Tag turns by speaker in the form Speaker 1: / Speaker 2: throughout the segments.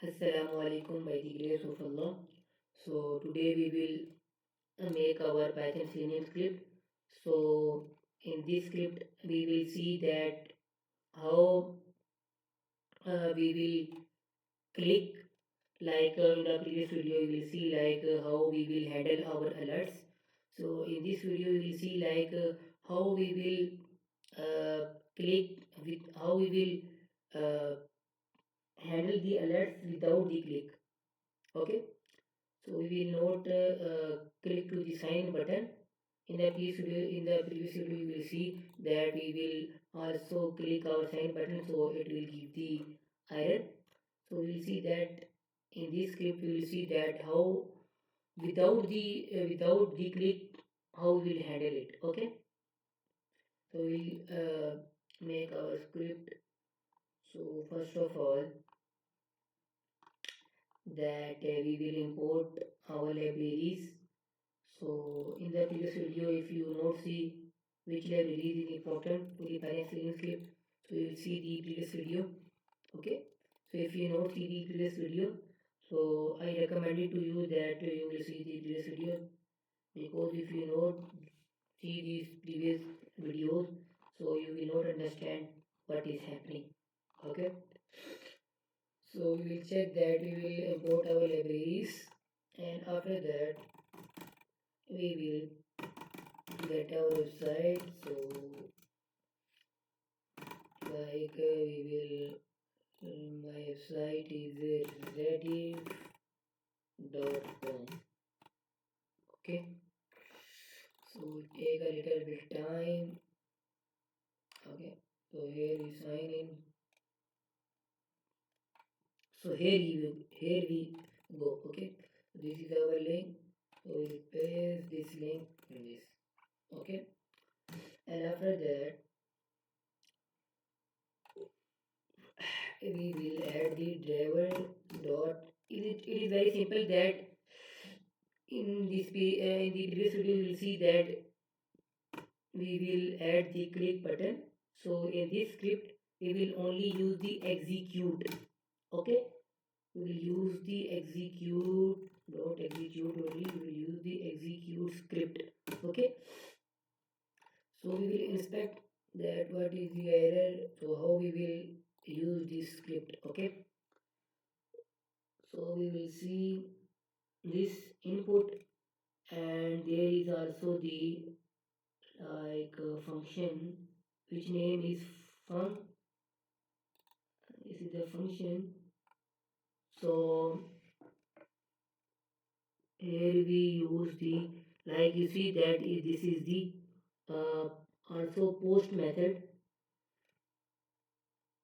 Speaker 1: Assalamu alaikum by the grace of Allah. So today we will make our Python Selenium script. So in this script we will see that how we will click in the previous video we will see how we will handle our alerts. So in this video we will see how we will click with how we will handle the alerts without the click. Okay. So we will not click to the sign button. In the previous video, you will see that we will also click our sign button, so it will give the error. So we will see that in this script, we will see that how without the click, how we will handle it. Okay. So we will make our script. So first of all, that we will import our libraries. So in the previous video, if you not see which library is important to the Python Selenium script, so you will see the previous video. Okay. So if you not see the previous video, so I recommend it to you that you will see the previous video, because if you not see these previous videos, so you will not understand what is happening. Okay. So we will check that we will import our libraries, and after that we will get our website. So we will my website is rediff.com. Okay, so take a little bit time. Okay, so here we sign in. So here we go. Okay, this is our link, so we paste this link in this. Okay, and after that we will add the driver dot. It is very simple that in the previous video you will see that we will add the click button. So in this script we will only use the execute. Okay, we will use the execute dot execute only. We will use the execute script. Okay, so we will inspect that what is the error. So how we will use this script. Okay, so we will see this input, and there is also the function which name is fun. This is the function. So here we use the, you see that this is the uh, also post method,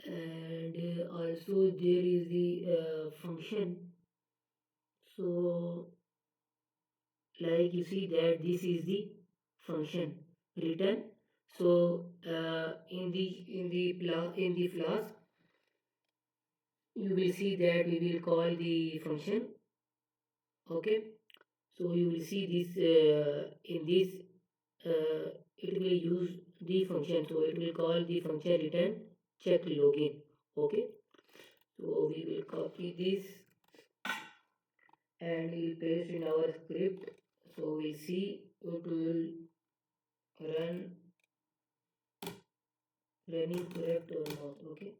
Speaker 1: and also there is the function. So you see that this is the function return. So in the class you will see that we will call the function. Okay, so you will see this in this it will use the function, so it will call the function return check login. Okay, so we will copy this and we will paste in our script. So we'll see it will running correct or not. Okay,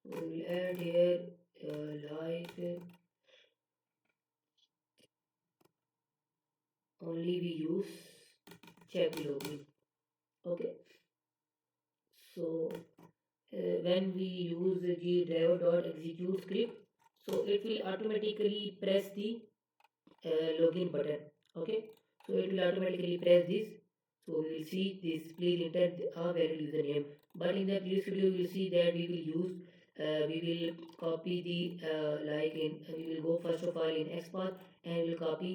Speaker 1: so we will add here only we use check login. Okay, so when we use the driver.execute script, so it will automatically press the login button. Okay, so it will automatically press this. So we will see this, please enter a valid username. But in the previous video we will see that we will copy the we will go first of all in XPath, and we will copy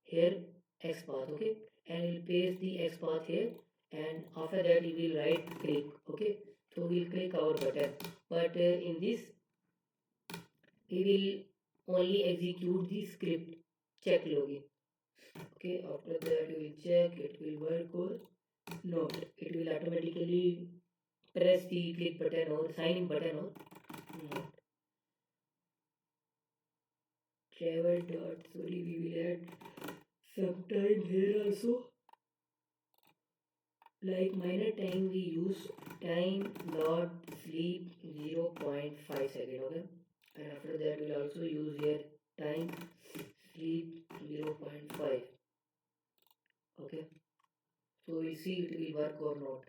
Speaker 1: here XPath. Okay, and we will paste the XPath here, and after that we will right click. Okay, so we will click our button, but in this we will only execute the script check login. Okay, after that we will check it will work or not. It will automatically press the click button or sign in button or not. travel dot, sorry, we will add some time here also. Like minor time we use time dot sleep 0.5 second, okay? And after that we'll also use here time sleep 0.5, okay? So we'll see it will work or not.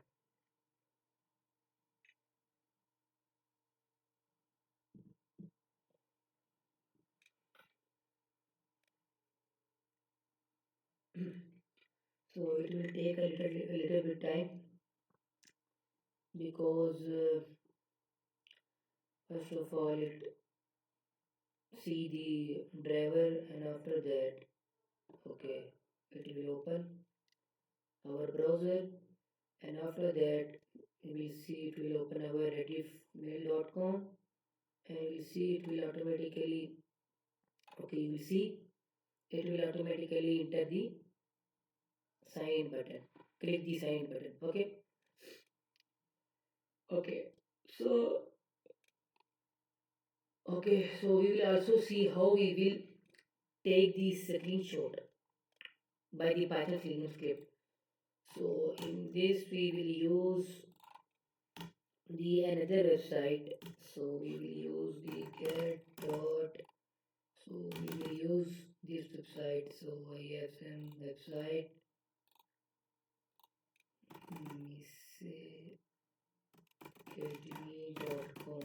Speaker 1: So it will take a little bit time because first of all it see the driver, and after that, okay, it will open our browser, and after that we see it will open our rediffmail.com, and we see it will automatically, okay, you will see it will automatically enter the sign button. Click the sign button, okay? Okay, so okay, so we will also see how we will take the screenshot by the Python Selenium script. So in this we will use the another website. So we will use the get dot. So we will use this website. So I have some website. Let me say academy.com.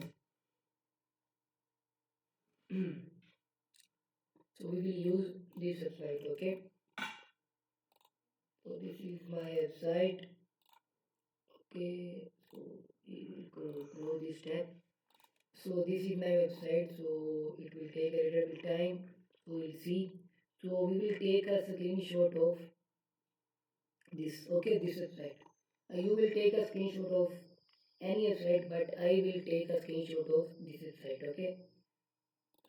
Speaker 1: So we will use this website. Okay. So this is my website. Okay. So we will go this tab. So this is my website, so it will take a little bit time. So we'll see. So we will take a screenshot of this. Okay, this website. You will take a screenshot of any website, but I will take a screenshot of this website. Okay.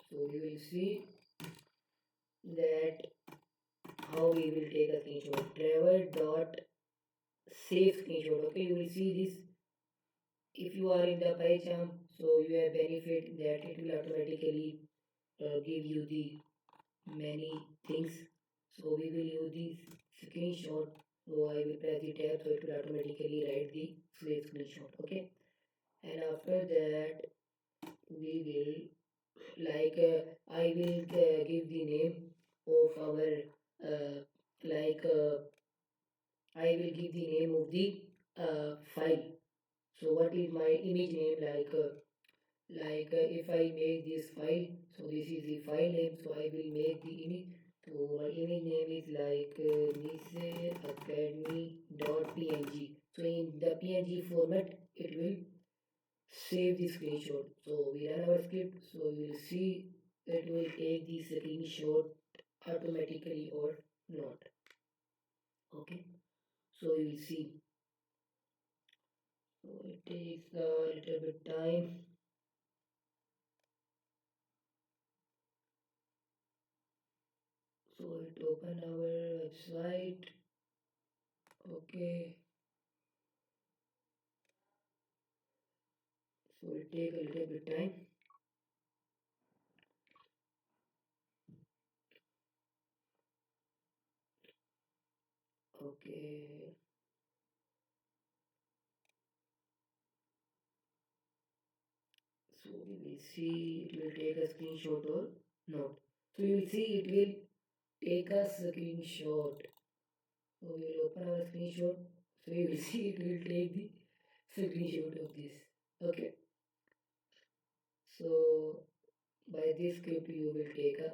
Speaker 1: So we will see that how we will take a screenshot. Travel dot save screenshot. Okay, you will see this. If you are in the PyCharm, so you have benefit that it will automatically give you the many things. So we will use this screenshot. So I will press the tab, so it will automatically write the slave screenshot. Okay. And after that we will I will give the name of our like I will give the name of the file. So what is my image name, if I make this file, so this is the file name, so I will make the image. So my image name is Nice Academy.png. So in the PNG format it will save the screenshot. So we run our script, so you will see it will take the screenshot automatically or not. Okay, so you will see. So it takes a little bit time. So it open our website. Okay, so it take a little bit time. Okay, so we will see it will take a screenshot or not. So you will see it will take a screenshot. So we will open our screenshot. So you will see it will take the screenshot of this. Okay. So by this script you will take a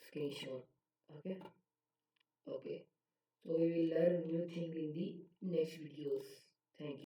Speaker 1: screenshot. Okay. Okay. So we will learn new thing in the next videos. Thank you.